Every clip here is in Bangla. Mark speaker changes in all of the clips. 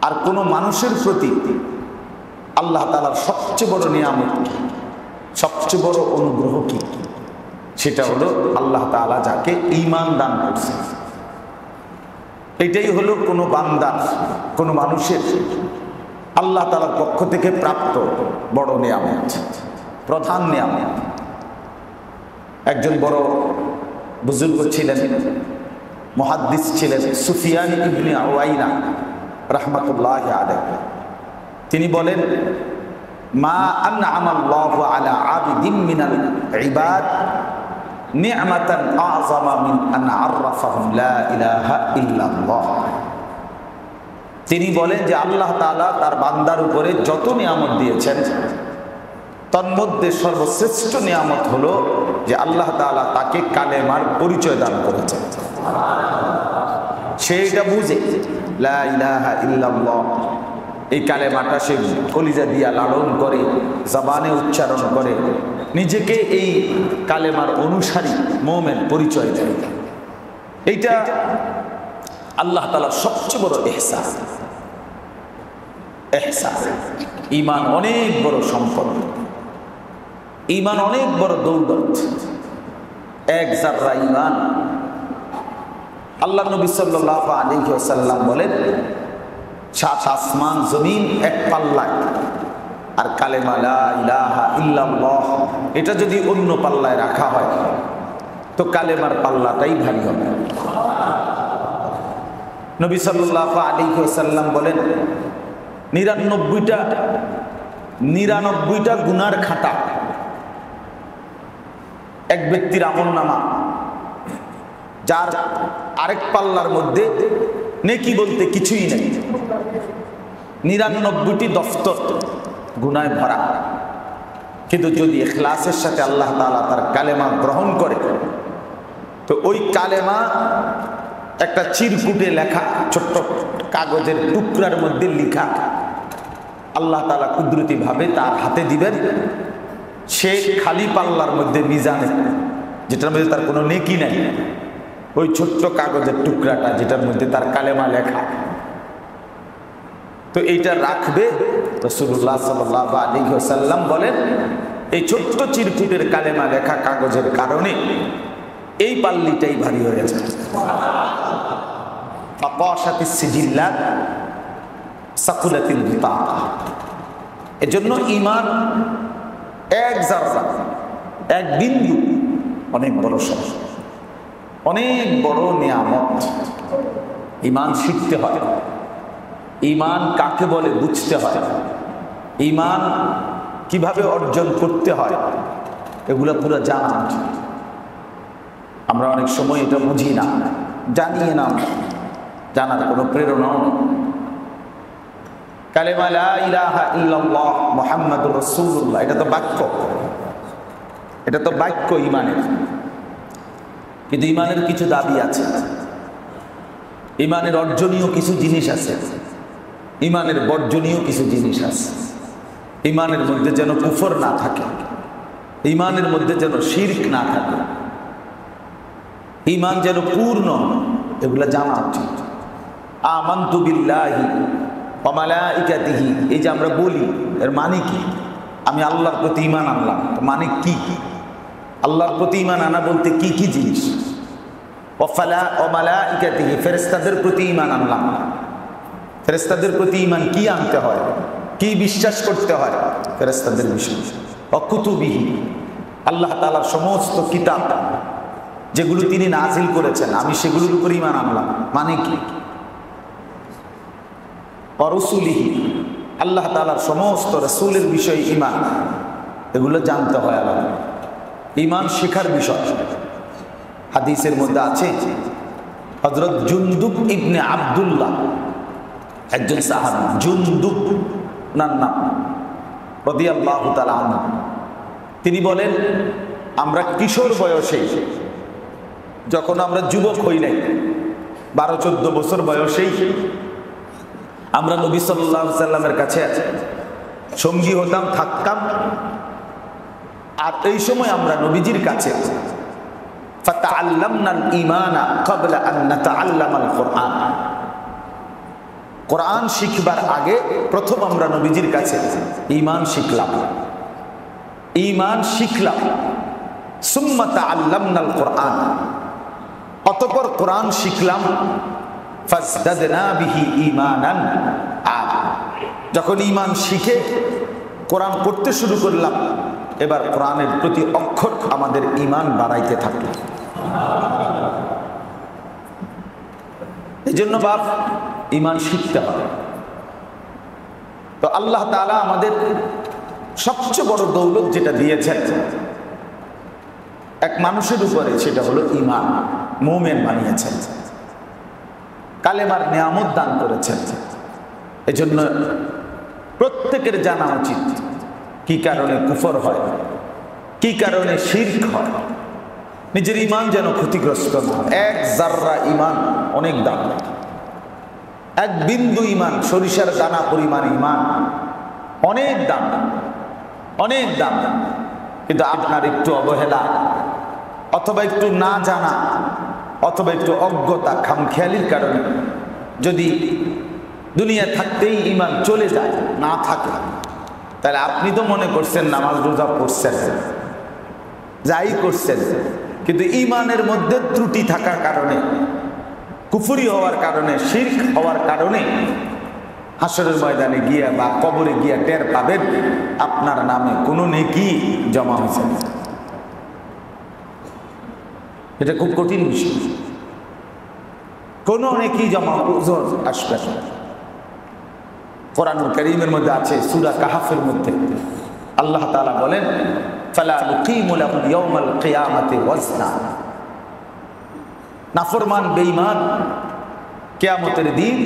Speaker 1: আর কোনো মানুষের প্রতি আল্লাহ তাআলার সবচেয়ে বড় নিয়ামত, সবচেয়ে বড় অনুগ্রহ কি? সেটা হলো আল্লাহ তাআলা যাকে ঈমান দান করছে। এটাই হলো কোনো বান্দার, কোনো মানুষের আল্লাহ তাআলার পক্ষ থেকে প্রাপ্ত বড় নিয়ামত, প্রধান নিয়ামত। একজন বড় বুজুর্গ ছিলেন, মুহাদ্দিস ছিলেন, সুফিয়ান ইবনে উয়াইনা রাহমাতুল্লাহি আলাইহি। তিনি বলেন, মা আনআমাল্লাহু আলা আবিদিন মিনাল ইবাদ নি'মাতান আযমা মিন আন আররাফাহুম লা ইলাহা ইল্লাল্লাহ। তিনি বলেন যে আল্লাহ তাআলা তার বান্দার উপরে যত নিয়ামত দিয়েছেন, তন্মধ্যে সর্বশ্রেষ্ঠ নিয়ামত হলো যে আল্লাহ তাআলা তাকে কালেমার পরিচয় দান করেছেন। সে এটা বুঝে লা ইলাহা ইল্লাল্লাহ, এই কালেমাটা সে কলিজা দিয়া লালন করে, জবানে উচ্চারণ করে, নিজেকে এই কালেমার অনুসারী মুমিন পরিচয় দেয়। এইটা আল্লাহ তাআলার সবচেয়ে বড় ইহসান। ইহসান, ঈমান অনেক বড় সম্পদ, ঈমান অনেক বড় দৌলত। এক যারা ঈমান, আল্লাহ নবী সাল্লাল্লাহু আলাইহি ওয়াসাল্লাম বলেন, সাত আসমান জমিন এক পাল্লায়, আর কালেমা লা ইলাহা ইল্লাল্লাহ এটা যদি অন্য পাল্লায় রাখা হয় তো কালেমার পাল্লাটাই ভারী হবে। নবী সাল্লাল্লাহু আলাইহি ওয়াসাল্লাম বলেন, 99টা গুনার খাতা এক ব্যক্তির আমলনামা, যার আরেক পাল্লার মধ্যে নেকি বলতে কিছুই নেই, 99টি দফতর গুনায় ভরা। কিন্তু যদি ইখলাসের সাথে আল্লাহ তাআলা তার কালেমা গ্রহণ করে, তো ওই কালেমা একটা চিরকুটে লেখা, ছোট্ট কাগজের টুকরার মধ্যে লেখা, আল্লাহ তাআলা কুদরতি ভাবে তার হাতে দিবেন। সে খালি পাল্লার মধ্যে মিজানে, যেটার মধ্যে তার কোনো নেকি নাই, ওই ছোট্ট কাগজের টুকরাটা যেটার মধ্যে তার কালেমা লেখা, তো এইটা রাখবে। রাসূলুল্লাহ সাল্লাল্লাহু আলাইহি ওয়াসাল্লাম বলেন, এই ছোট্ট চিরকুটের কালেমা লেখা কাগজের কারণে এই পাল্লিটাই ভারী হয়ে যায়। ফাকাশাতিস সিজিল্লাত সাকুলাতিল বিতাকা। এজন্য ঈমান এক যারা, এক বিন্দু অনেক বড় সম্পদ, অনেক বড় নিয়ামত। ঈমান শিখতে হয়, ঈমান কাকে বলে বুঝতে হয়, ঈমান কিভাবে অর্জন করতে হয়, এগুলো পুরো জানা উচিত। আমরা অনেক সময় এটা বুঝি না, জানিয়ে না, জানার কোনো প্রেরণাও নেই। কালেমা লা ইলাহা ইল্লাল্লাহ মুহাম্মাদুর রাসূলুল্লাহ, এটা তো বাক্য, এটা তো বাক্য ঈমানের। কিন্তু ঈমানের কিছু দাবি আছে, ঈমানের অর্জনীয় কিছু জিনিস আছে, ঈমানের বর্জনীয় কিছু জিনিস আছে। ঈমানের মধ্যে যেন কুফর না থাকে, ঈমানের মধ্যে যেন শিরক না থাকে, ঈমান যেন পূর্ণ, এগুলা জানা উচিত। আমানতু বিল্লাহি ওয়া মালাইকাতিহি, এই যে আমরা বলি, এর মানে কি? আমি আল্লাহর প্রতি ঈমান আনলাম, মানে কি? আল্লাহর প্রতি ঈমান আনা বলতে কি কি জিনিস? ওয়া মালাইকাতিহি, ফেরেশতাদের প্রতি ঈমান আনলাম। ফেরেশতাদের প্রতি ঈমান কি আনতে হয়, কি বিশ্বাস করতে হয়? ফেরেশতাদের বিষয়। ওয়া কুতুবিহি, আল্লাহ তাআলার সমস্ত কিতাব যেগুলো তিনি নাজিল করেছেন, আমি সেগুলোর উপর ঈমান আনলাম, মানে কি? ওয়া রুসুলিহি, আল্লাহ তাআলার সমস্ত রাসূলের বিষয়ে ঈমান, এগুলো জানতে হয়। আল্লাহ ঈমান শেখার বিষয়। হাদিসের মধ্যে আছে, হযরত জুনদুব ইবনে আব্দুল্লাহ, একজন সাহাবী, জুনদুব ওনার নাম, রাদিয়াল্লাহু তাআলা আনহু, তিনি বলেন, আমরা কিশোর বয়সে, যখন আমরা যুবক হই নাই, 12-14 বছর বয়সেই আমরা নবী সাল্লাল্লাহু আলাইহি সাল্লামের কাছে সঙ্গী হতাম, থাকতাম। আর এই সময় আমরা নবীজির কাছে ফাতাআল্লামনাল ঈমানা ক্বাবলা আন নাতাআল্লামাল কুরআন, কোরআন শিখবার আগে প্রথম আমরা নবীজির কাছে ঈমান শিখলাম, ঈমান শিখলাম। সুম্মা তাআল্লামনাল কোরআন, অতঃপর কোরআন শিখলাম। ফাজদাদনা বিহি ঈমানান। যখন ঈমান শিখে কোরআন পড়তে শুরু করলাম, এবার কোরআনের প্রতি অক্ষর আমাদের ঈমান বাড়াইতে থাকলো। এই জন্য বাপ ঈমান শিখতে হবে। তো আল্লাহ তাআলা আমাদের সবচেয়ে বড় দৌলত যেটা দিয়েছেন এক মানুষের উপরে, সেটা হলো ঈমান। মুমিন বানিয়েছেন, কালেমার নিয়ামত দান করেছেন। এজন্য প্রত্যেকের জানা উচিত কি কারণে কুফর হয়, কি কারণে শিরক হয়। নিজের ঈমান যেন ক্ষতিগ্রস্ত না। এক জাররা ঈমান অনেক দাম, এক বিন্দু ঈমান সরিষার দানা পরিমাণ ঈমান অনেক দাম, অনেক দাম। কিন্তু আপনার একটু অবহেলা অথবা একটু না জানা অথবা একটু অজ্ঞতা, খামখেয়ালির কারণে যদি দুনিয়া থাকতেই ঈমান চলে যায়, না থাকে, তাহলে আপনি তো মনে করছেন নামাজ রোজা পড়ছেন, যাই করছেন, কিন্তু ঈমানের মধ্যে ত্রুটি থাকার কারণে, কুফরি হওয়ার কারণে, শিরক হওয়ার কারণে হাসরের ময়দানে গিয়া বা কবরে গিয়া টের পাবেন আপনার নামে কোনো নেকি জমা হয়েছে। এটা খুব কঠিন বিষয়। কোনো নেকি জমা ওজন আসবে। কোরআনুল কারীমের মধ্যে আছে, সূরা কাহফের মধ্যে আল্লাহ তাআলা বলেন, ফালা নুকিমু লাহুম ইয়াওমাল কিয়ামাতি ওয়াজনা। নাফরমান বেঈমান কিয়ামতের দিন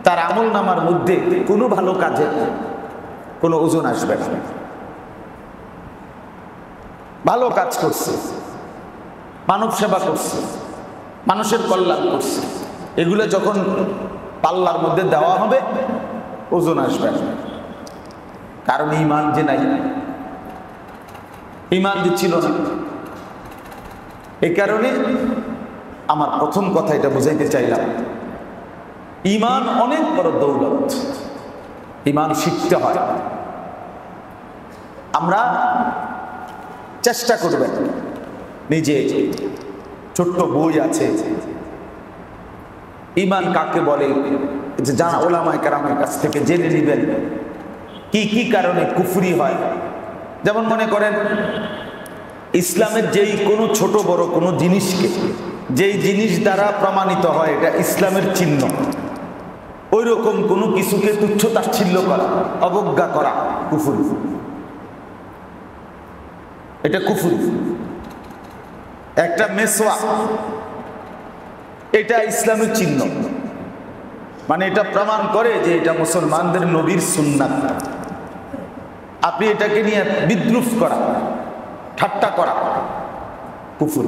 Speaker 1: তার আমলনামার মধ্যে কোনো ভালো কাজে কোনো ওজন আসবে না। ভালো কাজ করছে, মানব সেবা করছে, মানুষের কল্যাণ করছে, এগুলো যখন পাল্লার মধ্যে দেওয়া হবে ওজন আসবে না। কারণ ঈমান যে নাই, ঈমান দিচ্ছিল না। এই কারণে আমার প্রথম কথা এটা বুঝাইতে চাইলাম, ঈমান অনেক বড় দৌলত। ঈমান শিখতে হয়। আমরা চেষ্টা করবেন, নিজে ছোট্ট বই আছে ঈমান কাকে বলে, জানা ওলামায়ে কেরামের কাছ থেকে জেনে নেবেন কি কি কারণে কুফরি হয়। যেমন মনে করেন ইসলামের যেই কোনো ছোট বড় কোনো জিনিসকে, যেই জিনিস দ্বারা প্রমাণিত হয় এটা ইসলামের চিহ্ন, ওই রকম কোনো কিছুকে তুচ্ছ তাচ্ছিল্য করা, অবজ্ঞা করা কুফরি। এটা কুফরি। একটা মেসওয়াক, এটা ইসলামের চিহ্ন, মানে এটা প্রমাণ করে যে এটা মুসলমানদের নবীর সুন্নাত। আপনি এটাকে নিয়ে বিদ্রুপ করা, ঠাট্টা করা কুফর,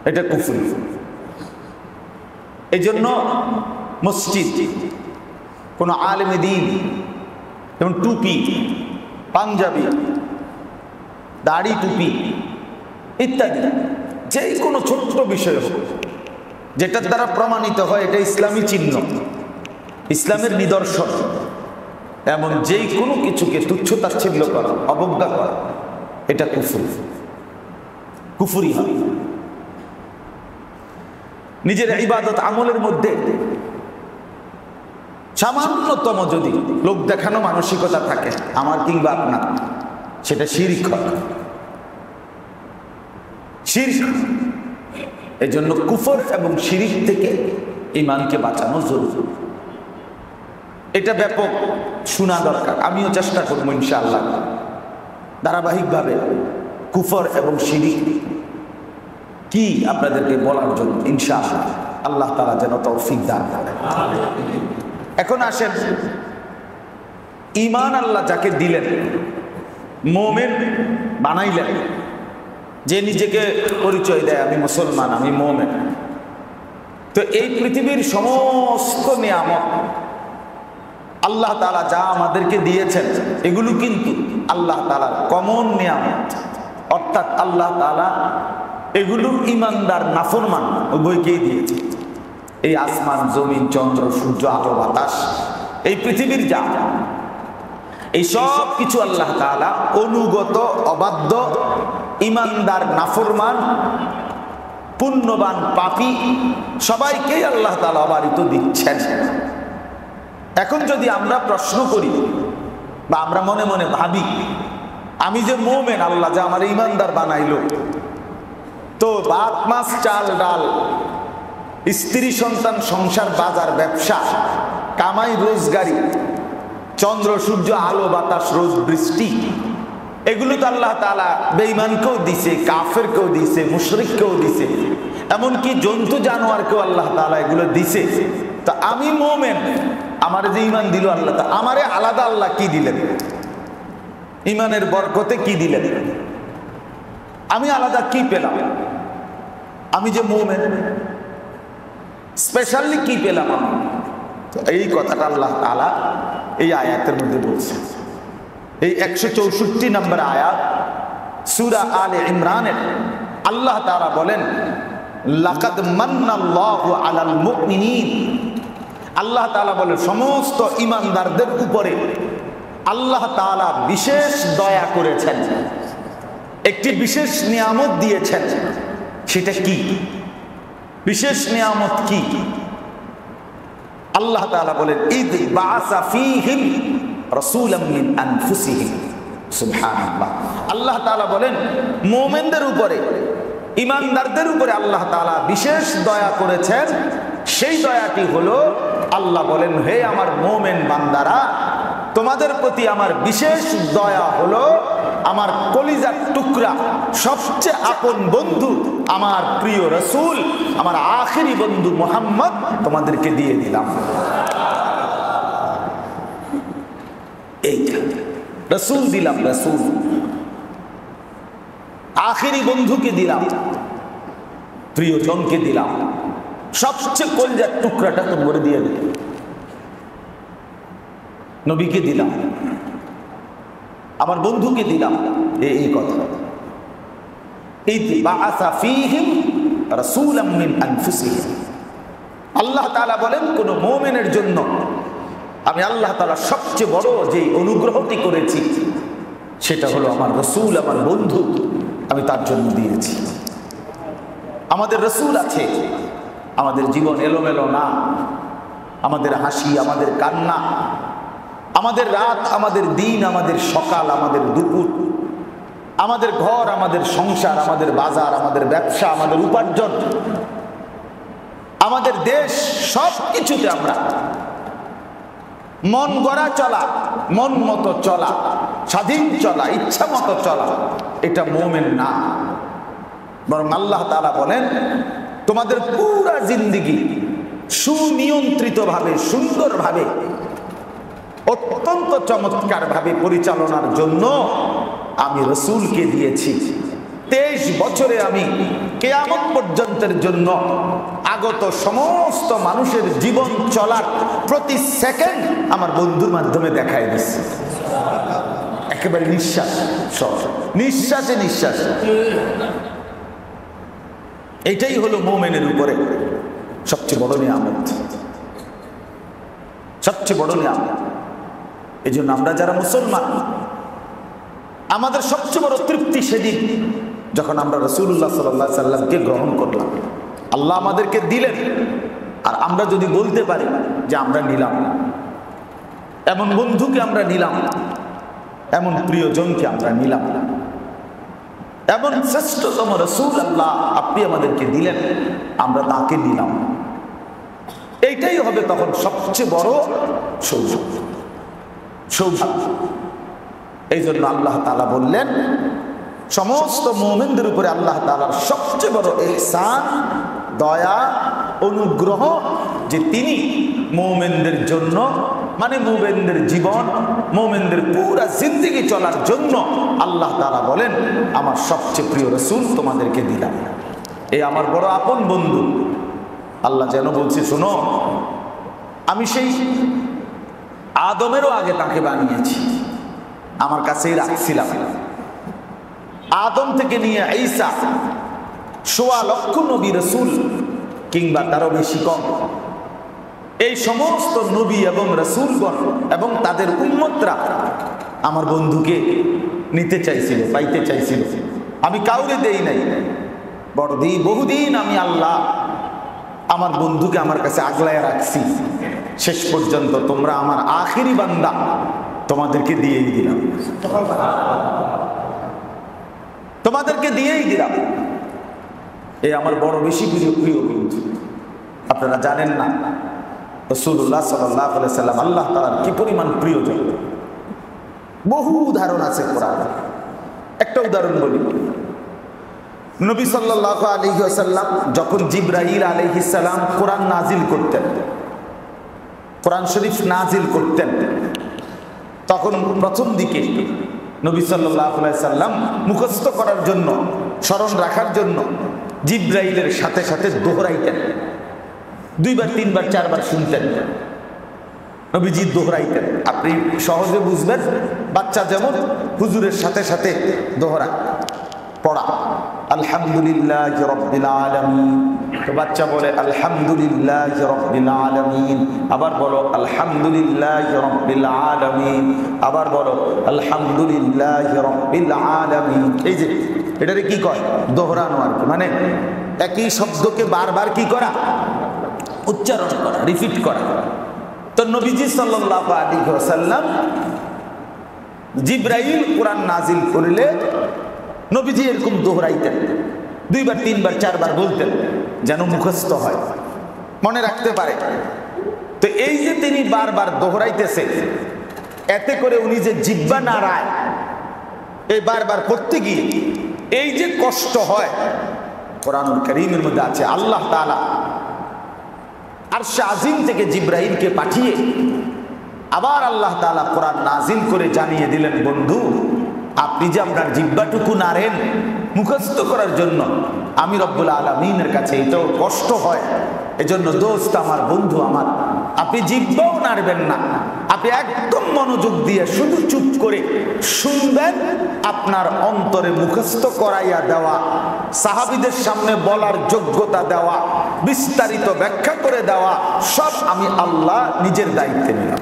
Speaker 1: এটা কুফর। এই জন্য মসজিদ, কোন আলেমে দ্বীন, যেমন টুপি, পাঞ্জাবি, দাড়ি, টুপি ইত্যাদি, যে কোনো ছোট্ট বিষয় হোক যেটার দ্বারা প্রমাণিত হয় এটা ইসলামী চিহ্ন, ইসলামের নিদর্শন, এমন যেই কোনো কিছুকে তুচ্ছ তাচ্ছিল্য করা, অবজ্ঞা করা, এটা কুফর, কুফরি হয়। নিজের ইবাদত আমলের মধ্যে সামান্যতম যদি লোক দেখানো মানসিকতা থাকে আমার কিংবা আপনার, সেটা শিরক হয়, শিরক। এই জন্য কুফর এবং শিরক থেকে ঈমানকে বাঁচানো জরুরি। এটা ব্যাপক শোনা দরকার। আমিও চেষ্টা করব ইনশাআল্লাহ ধারাবাহিকভাবে কুফর এবং শিরক কি আপনাদেরকে বলার জন্য ইনশাআল্লাহ। আল্লাহ তাআলা যেন তৌফিক দান করেন। এখন আসেন, ঈমান আল্লাহ যাকে দিলেন, মুমিন বানাইলেন, যে নিজেকে পরিচয় দেয় আমি মুসলমান, আমি মুমিন, তো এই পৃথিবীর সমস্ত নিয়ামত আল্লাহ তাআলা যা আমাদেরকে দিয়েছেন এগুলো কিন্তু আল্লাহ তাআলার কমন নিয়ামত, অর্থাৎ আল্লাহ তাআলা এগুলো ইমানদার নাফরমান উভয়কেই দিয়েছে। এই আসমান, জমিন, চন্দ্র, সূর্য, আলো, বাতাস, এই পৃথিবীর যা, এই সব কিছু আল্লাহ তাআলা অনুগত, অবাধ্য, ইমানদার, নাফরমান, পুণ্যবান, পাপী সবাইকেই আল্লাহ তাআলা অবারিত দিচ্ছেন। এখন যদি আমরা প্রশ্ন করি বা আমরা মনে মনে ভাবি, আমি যে মুমিন, আল্লাহ যে আমার ইমানদার বানাইলো, তো ভাত মাছ চাল ডাল, স্ত্রী সন্তান, সংসার, বাজার, ব্যবসা, কামাই রোজগারি, চন্দ্র সূর্য, আলো বাতাস, রোদ বৃষ্টি, এগুলো তো আল্লাহ তাআলা বেঈমানকেও দিছে, কাফেরকেও দিছে, মুশরিককেও দিছে, এমনকি জন্তু জানোয়ারকেও আল্লাহ তাআলা এগুলো দিছে। তো আমি মুমিন, আমার যে ঈমান দিল আল্লাহ, তা আমারে আলাদা আল্লাহ কি দিলেন? ঈমানের বরকতে কি দিলেন? আমি আলাদা কি পেলাম? আমি যে মুমিন, স্পেশালি কি পেলাম আমি? তো এই কথাটা আল্লাহ তাআলা এই আয়াতের মধ্যে বলছে। এই 164 নম্বর আয়াত সূরা আলে ইমরানের আল্লাহ তাআলা বলেন, লাকাদ মান্নাল্লাহু আলাল মুমিনিন। আল্লাহ তাআলা বলেন, সমস্ত ঈমানদারদের উপরে আল্লাহ তাআলা বিশেষ দয়া করেছেন, একটি বিশেষ নিয়ামত দিয়েছেন। সেটা কি? বিশেষ নিয়ামত কি? আল্লাহ তাআলা বলেন, ইদ বাআসা ফীহিম রাসূলাম মিন আনফুসিহিম। সুবহানাল্লাহ। আল্লাহ তাআলা বলেন, মুমিনদের উপরে, ঈমানদারদের উপরে আল্লাহ তাআলা বিশেষ দয়া করেছেন। সেই দয়াটি হলো, আল্লাহ বলেন, হে আমার মুমিন বান্দারা, তোমাদের প্রতি আমার বিশেষ দয়া হলো আমার কলিজার টুকরা, সবচেয়ে আপন বন্ধু, আমার প্রিয় রাসূল, আমার আখেরি বন্ধু মুহাম্মদ তোমাদেরকে দিয়ে দিলাম। এইটা রাসূল দিলাম, রাসূল আখেরি বন্ধুকে দিলাম, প্রিয়জনকে দিলাম, সবচেয়ে কলিজার টুকরাটা তোমার দিয়ে দিলাম, নবীকে দিলাম, আমার বন্ধুকে দিলাম। এই কথা, ইদ বাআসা ফীহিম রাসূলাম মিন আনফুসিহিম। আল্লাহ তাআলা বলেন, কোন মুমিনের জন্য আমি আল্লাহ তাআলা সবচেয়ে বড় যে অনুগ্রহটি করেছি সেটা হলো আমার রাসূল, আমার বন্ধু, আমি তার জন্য দিয়েছি। আমাদের রাসূল আছে, আমাদের জীবন এলোমেলো না, আমাদের হাসি, আমাদের কান্না, আমাদের রাত, আমাদের দিন, আমাদের সকাল, আমাদের দুপুর, আমাদের ঘর, আমাদের সংসার, আমাদের বাজার, আমাদের ব্যবসা, আমাদের উপার্জন, আমাদের দেশ, সব কিছুতে আমরা মন গড়া চলা, মন মতো চলা, স্বাধীন চলা, ইচ্ছা মতো চলা, এটা মুমিন না। বরং আল্লাহ তাআলা বলেন, তোমাদের পুরা জিন্দেগি সুনিয়ন্ত্রিত ভাবে, সুন্দরভাবে, অত্যন্ত চমৎকার ভাবে পরিচালনার জন্য আমি রাসূলকে দিয়েছি। 23 বছরে আমি কিয়ামত পর্যন্তের জন্য আগত সমস্ত মানুষের জীবন চলার প্রতি সেকেন্ড আমার বন্ধুর মাধ্যমে দেখাই দিচ্ছি। একেবারে নিঃশ্বাস, সব নিঃশ্বাসে নিঃশ্বাস। এটাই হলো মুমিনের উপরে সবচেয়ে বড় নিয়ামত, সবচেয়ে বড় নিয়ামত। এই জন্য আমরা যারা মুসলমান, আমাদের সবচেয়ে বড় তৃপ্তি সেদিন যখন আমরা রাসূলুল্লাহ সাল্লাল্লাহু আলাইহি সাল্লামকে গ্রহণ করলাম। আল্লাহ আমাদেরকে দিলেন, আর আমরা যদি বলতে পারি যে আমরা নিলাম, এমন বন্ধুকে আমরা নিলাম, এমন প্রিয়জনকে আমরা নিলাম, এমন শ্রেষ্ঠতম রাসূল আল্লাহ আপনি আমাদেরকে দিলেন, আমরা তাকে নিলাম। এইটাই হবে তখন সবচেয়ে বড় সৌভাগ্য, সৌভাগ্য। এই জন্য আল্লাহ তাআলা বললেন, সমস্ত মুমিনদের উপরে আল্লাহ তাআলার সবচেয়ে বড় ইহসান, দয়া, অনুগ্রহ যে তিনি মুমিনদের জন্য, মানে মুমিনদের জীবন, মুমিনদের পুরা জিন্দেগি চলার জন্য আল্লাহ তাআলা বলেন, আমার সবচেয়ে প্রিয় রাসূল তোমাদেরকে দিলাম। এই আমার বড় আপন বন্ধু। আল্লাহ যেন বলছে, শোনো, আমি সেই আদমেরও আগে তাকে বানিয়েছি, আমার কাছেই রাখছিলাম। আদম থেকে নিয়ে ঈসা ১৬ লক্ষ নবী রাসূল কিংবা তারও বেশি কম এই সমস্ত নবী এবং রাসূলগণ এবং তাদের উম্মতরা আমার বন্ধুকে নিতে চাইছিল, পাইতে চাইছিল। আমি কাউরে দেই নাই, বহুদিন আমি আল্লাহ আমার বন্ধুকে আমার কাছে আগলায় রাখছি। শেষ পর্যন্ত তোমরা আমার আখিরি বান্দা, তোমাদেরকে দিয়েই দিলাম, তোমাদেরকে দিয়েই দিলাম। এই আমার বড় বেশি প্রিয় বন্ধু। আপনারা জানেন না রাসূলুল্লাহ সাল্লাল্লাহু আলাইহি সাল্লাম আল্লাহ তাআলার কি পরিমাণ প্রিয়জন। বহু উদাহরণ আছে কোরআনে। একটা উদাহরণ বলি, নবী সাল্লাল্লাহু আলাইহি ওয়াসাল্লাম যখন জিবরাইল আলাইহিস সালাম কোরআন নাজিল করতেন, কোরআন শরীফ নাজিল করতেন, তখন প্রথম দিকে নবী সাল্লাল্লাহু আলাইহি সাল্লাম মুখস্থ করার জন্য, স্মরণ রাখার জন্য জিবরাইলের সাথে সাথে দোহরাইতেন। 2 বার 3 বার 4 বার শুনতেন, নবীজি দোহরাইতেন। আপনি সহজে বুঝবেন, বাচ্চা যেমন হুজুরের সাথে সাথে দোহরা পড়া, আলহামদুলিল্লাহি রাব্বিল আলামিন, তো বাচ্চা বলে আলহামদুলিল্লাহি রাব্বিল আলামিন, আবার বলো আলহামদুলিল্লাহি রাব্বিল আলামিন, আবার বলো আলহামদুলিল্লাহি রাব্বিল আলামিন। এই যে এটারে কি কয়? দোহরানো আর কি, মানে একই শব্দকে বারবার কি করা? উচ্চারণ করা, রিপিট করা। তো নবীজি সাল্লাল্লাহু আলাইহি ওয়াসাল্লাম জিবরাইল কোরআন নাজিল করলে নবীজি এরকম দোহরাইতেন, 2 বার 3 বার 4 বার বলতেন, যেন মুখস্থ হয়, মনে রাখতে পারে। তো এই যে তিনি বারবার দোহরাইতেছে, এতে করে উনি যে জিহ্বা নাড়ায়, এই বারবার পড়তে গিয়ে এই যে কষ্ট হয়, কোরআনুল কারীমের মধ্যে আছে আল্লাহ তাআলা আরশে আজিম থেকে জিবরাইলকে পাঠিয়ে আবার আল্লাহ তাআলা কোরআন নাজিল করে জানিয়ে দিলেন, বন্ধু আপনি যে আপনার জিহ্বাটুকু নাড়েন মুখস্থ করার জন্য, আমি রব্বুল আলামিনের কাছে এটাও কষ্ট হয়। এজন্য দোস্ত আমার, বন্ধু আমার, আপনি জিহ্বাও নাড়বেন না, আপনি একদম মনোযোগ দিয়ে শুধু চুপ করে শুনবেন। আপনার অন্তরে মুখস্থ করাইয়া দেওয়া, সাহাবীদের সামনে বলার যোগ্যতা দেওয়া, বিস্তারিত ব্যাখ্যা করে দেওয়া, সব আমি আল্লাহ নিজের দায়িত্বে নিলাম।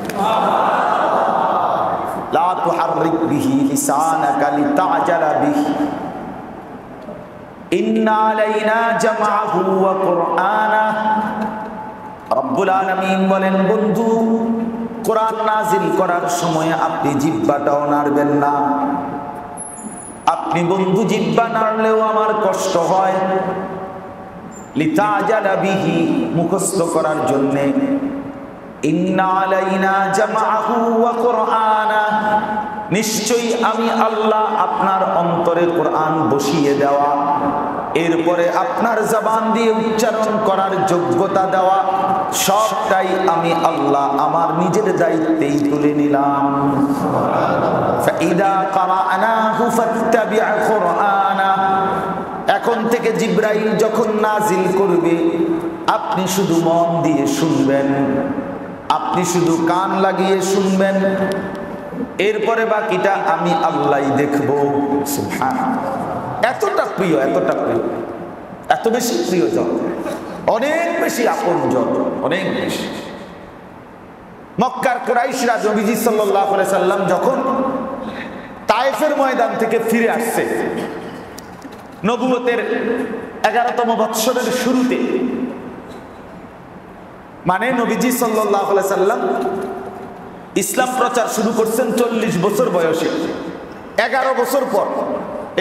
Speaker 1: লা তুহাররিক বিহি লিসানাকা লিতা'জালা বিহি ইন্না আলাইনা জামআহু ওয়া কুরআনা। রব্বুল আলামিন বলেন, বন্ধু কোরআন নাজিল করার সময় আপনি জিহ্বাটাও নাড়বেন না। আপনি বন্ধু জিহ্বা নাড়লেও আমার কষ্ট হয়। লিতা'জালা বিহি, মুখস্থ করার জন্য। ইন্না আলাইনা জামআহু ওয়া কুরআনা, নিশ্চয়ই আমি আল্লাহ আপনার অন্তরে কোরআন বসিয়ে দেওয়া, এরপরে আপনার জবান দিয়ে উচ্চারণ করার যোগ্যতা দেওয়া, সবটাই আমি আল্লাহ আমার নিজের দায়িত্বেই তুলে নিলাম। ফাইদা ক্বারানাহু ফাত্তাবি' কুরআনা, এখন থেকে জিবরাইল যখন নাজিল করবে আপনি শুধু মন দিয়ে শুনবেন, আপনি শুধু কান লাগিয়ে শুনবেন, এরপরে বাকিটা আমি আল্লাহই দেখব। সুবহানাল্লাহ, এতটা প্রিয়, এতটা প্রিয়, এত বেশি প্রিয়জন, অনেক বেশি আপনজন, অনেক বেশি। মক্কার কুরাইশরা নবীজি সাল্লাল্লাহু আলাইহি সাল্লাম যখন তায়েফের ময়দান থেকে ফিরে আসছে, নবুয়তের 11তম বৎসরের শুরুতে, মানে নবীজি সাল্লাল্লাহু আলাইহি সাল্লাম ইসলাম প্রচার শুরু করছেন 40 বছর বয়সে। 11 বছর পর,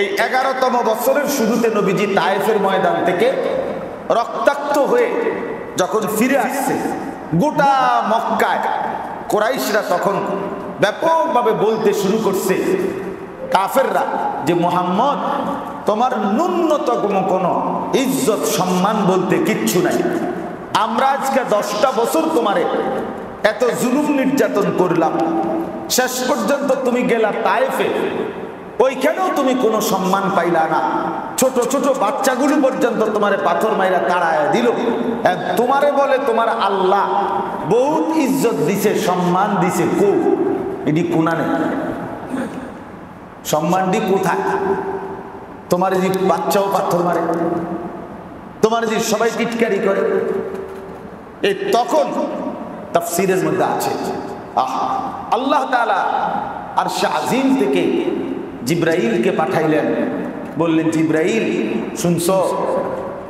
Speaker 1: এই 11তম বছরের শুরুতে নবীজি তায়েফের ময়দান থেকে রক্তাক্ত হয়ে যখন ফিরে আসছে, গোটা মক্কায় কুরাইশরা তখন ব্যাপকভাবে বলতে শুরু করছে, কাফেররা, যে মুহাম্মদ তোমার ন্যূনতম কোনো ইজ্জত সম্মান বলতে কিচ্ছু নাই। আমরা আজকে 10টা বছর তোমারে এত জুলুম নির্যাতন করলাম, শেষ পর্যন্ত তুমি গেলা তায়েফে, ওইখানেও তুমি কোনো সম্মান পাইলা না। ছোট ছোট বাচ্চাগুলো পর্যন্ত তোমারে পাথর মাইরা তাড়ায় দিল। তোমারে বলে তোমার আল্লাহ বহুত ইজ্জত দিছে, সম্মান দিছে, কো এটি কোনা নেই, সম্মানটি কোথায়? তোমার যে বাচ্চাও পাথর মারে, তোমার যে সবাই টিটকারি করে। এই তখন তাফসীরের মধ্যে আছে। আল্লাহ তাআলা আরশে আজিম থেকে জিব্রাইলকে পাঠাইলেন, বললেন জিব্রাইল শুনছো,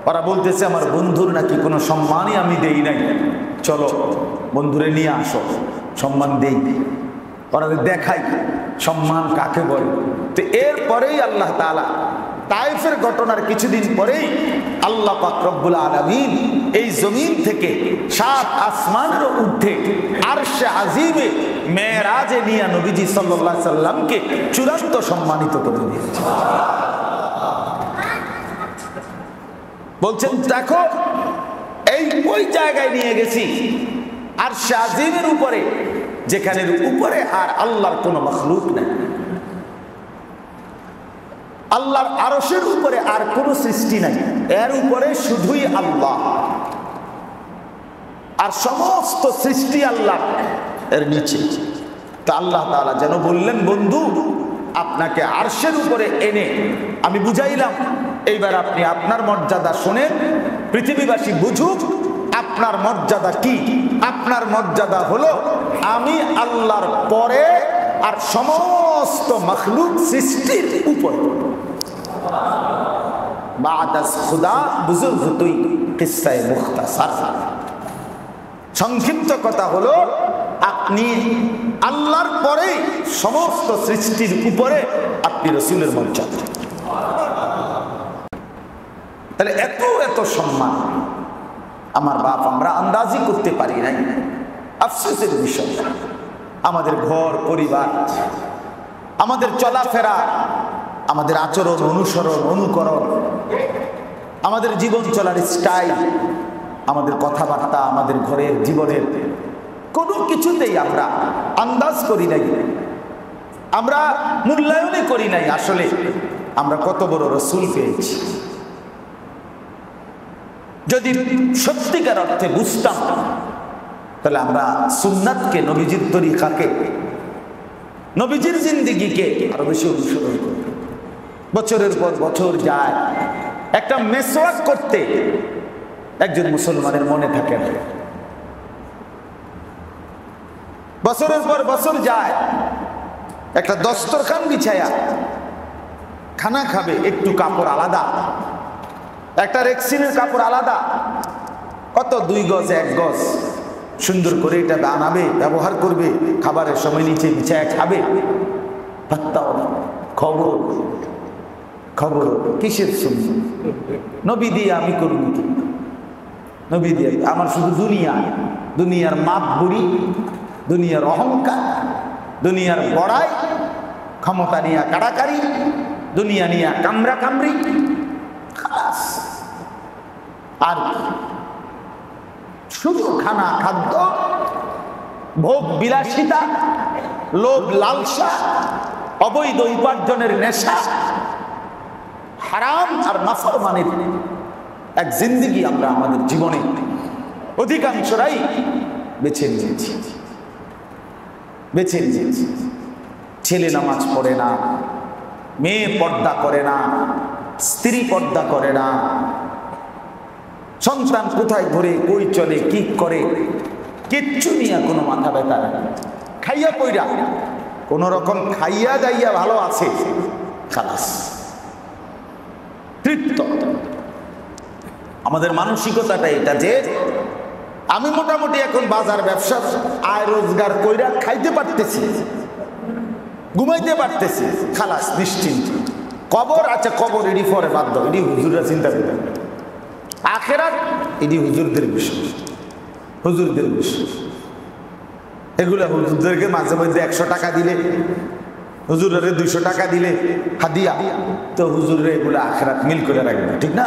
Speaker 1: ওরা বলতেছে আমার বন্ধুর নাকি কোনো সম্মানই আমি দেই নাই, চলো বন্ধুরে নিয়ে আসো, সম্মান দেই, ওরা দেখাই সম্মান কাকে বলে। তো এরপরেই আল্লাহ তাআলা তায়েফের ঘটনার কিছুদিন পরেই আল্লাহ পাক রব্বুল আলামিন এই জমিন থেকে 7 আসমানের ঊর্ধ্বে আরশে আজিমে মেরাজে নিয়ে নবীজি সাল্লাল্লাহু আলাইহি সাল্লামকে চূড়ান্ত সম্মানিত করে দিয়েছেন। বলছেন দেখো এই ওই জায়গায় নিয়ে গেছি আরশে আজিমের উপরে, যেখানে উপরে আর আল্লাহর কোনো মাখলুক নেই, আল্লাহর আরশের উপরে আর কোনো সৃষ্টি নাই, এর উপরে শুধুই আল্লাহ, আর সমস্ত সৃষ্টি আল্লাহ এর নিচে। তা আল্লাহ তাআলা যেন বললেন বন্ধু আপনাকে আরশের উপরে এনে আমি বুঝাইলাম, এইবার আপনি আপনার মর্যাদা শুনেন, পৃথিবীবাসী বুঝুক আপনার মর্যাদা কি। আপনার মর্যাদা হলো আমি আল্লাহর পরে আর সমস্ত মাখলুক সৃষ্টির উপরে। বাদাস খুদা বুজুর্গ তুই কিসসায়ে মুখতাসার। সংক্ষিপ্ত কথা হলো আপনি আল্লাহর পরে সমস্ত সৃষ্টির উপরে আপনি রাসূলের মর্যাদা। তাহলে এত এত সম্মান আমার বাপ আমরা আন্দাজি করতে পারি নাই। আফসোসের বিষয় আমাদের ঘর পরিবার, আমাদের চলাফেরা, আমাদের আচরণ অনুসরণ অনুকরণ, আমাদের জীবন চলার স্টাইল, আমাদের কথাবার্তা, আমাদের ঘরের জীবনের কোনো কিছুতেই আমরা আন্দাজ করি নাই, আমরা মূল্যায়নই করি নাই আসলে আমরা কত বড় রাসূল পেয়েছি। যদি সত্যিকার অর্থে বুঝতাম তাহলে আমরা সুন্নাতকে, নবীজির তরিকাকে, নবীজির জিন্দেগিকে আরো বেশি অনুসরণ করব। বছরের পর বছর যায়, একটা মেসওয়াক করতে একজন মুসলমানের মনে থাকে না। বছরের পর বছর যায়, একটা দস্তরখান বিছায়া খানা খাবে, একটু কাপড় আলাদা, একটা রেক্সিনের কাপড় আলাদা, কত 2 গজ 1 গজ সুন্দর করে এটা বানাবে, ব্যবহার করবে, খাবারের সময় নিচে বিছায়া খাবে। পাত্তাও না, খবর খবর কিসের শুনছি? নবী দিয়ে আমি করব কি? নবী দিয়ে আমার শুধু দুনিয়া, দুনিয়ার মাপ বুড়ি, দুনিয়ার অহংকার, দুনিয়ার বড়াই, ক্ষমতা নিয়ে কাড়াকাড়ি, দুনিয়া নিয়ে কামরা কামড়ি, আর শুধু খানা খাদ্য, ভোগ বিলাসিতা, লোভ লালসা, অবৈধ উপার্জনের নেশা, হারাম আর নাফরমানির এক জিন্দেগি আমরা আমাদের জীবনে অধিকাংশরাই বেছে নিয়েছি। ছেলে নামাজ পড়ে না, মেয়ে পর্দা করে না, স্ত্রী পর্দা করে না, সন্তান কোথায় ঘুরে, কই চলে, কি করে, কিচ্ছু নিয়ে কোনো মাথা ব্যথা নেই। খাইয়া পইরা কোন রকম খাইয়া যাইয়া ভালো আছে, খালাস তৃপ্ত। আমাদের মানসিকতাটা এটা যে আমি মোটামুটি এখন বাজার ব্যবসা আয় রোজগার কইরা খাইতে পারতেছি, ঘুমাইতে পারতেছি, খালাস নিশ্চিন্ত। কবর আছে, কবর এডি পরে বাদ দাও, এডি হুজুররা চিন্তা করে। আখেরাত এডি হুজুরদের বিষয়, হুজুরদের বিষয়। এগুলা হুজুরদেরকে মাঝে মধ্যে 100 টাকা দিলে, হুজুরের 200 টাকা দিলে হাদিয়া, তো হুজুরের এগুলো আখেরাত মিল করে রাখবে, ঠিক না?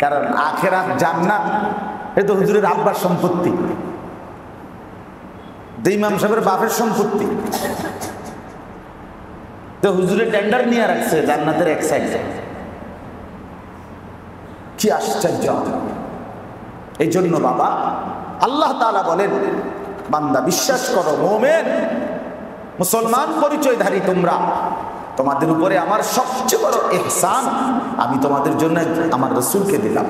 Speaker 1: কারণ আখেরাত জান্নাত এ তো হুজুরের আব্বার সম্পত্তি, ইমাম সাহেবের বাপের সম্পত্তি। তো হুজুরের টেন্ডার নিয়ে রাখছে জান্নাতের এক সাইডে। কি আশ্চর্য! এই জন্য বাবা আল্লাহ তাআলা বলেন, বান্দা বিশ্বাস করো, মুমিন মুসলমান পরিচয়ধারী তোমরা, তোমাদের উপরে আমার সবচেয়ে বড় ইহসান আমি তোমাদের জন্য আমার রাসূলকে দিলাম।